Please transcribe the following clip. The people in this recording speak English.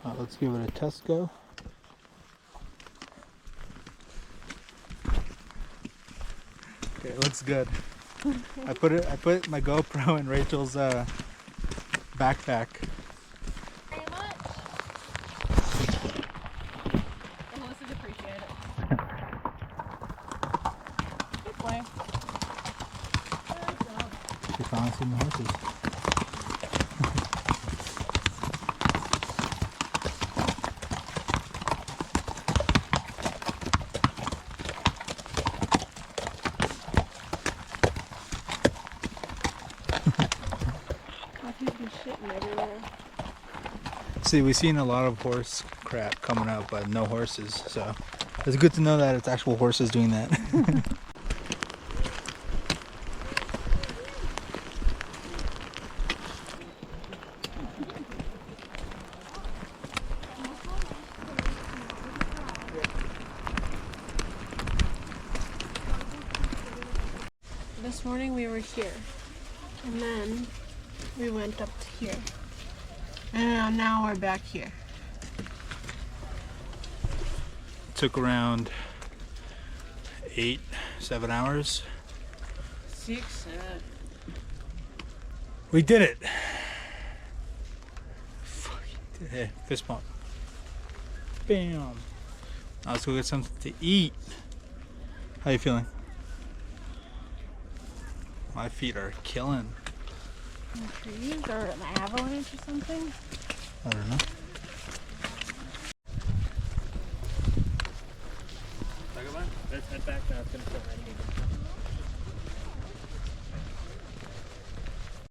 Let's give it a test go. Okay, it looks good. I put my GoPro in Rachel's backpack. Very much. Melissa's appreciate it. Good boy. She finally seen the horses. See, we've seen a lot of horse crap coming up, but no horses, so it's good to know that it's actual horses doing that. This morning we were here, and then we went up to here, and now we're back here. Took around 7 hours. 6, 7. We did it! Fucking did it. Fist bump. Bam! Now let's go get something to eat. How you feeling? My feet are killing. Trees or an avalanche or something? I don't know. Let's head back now. It's gonna start raining.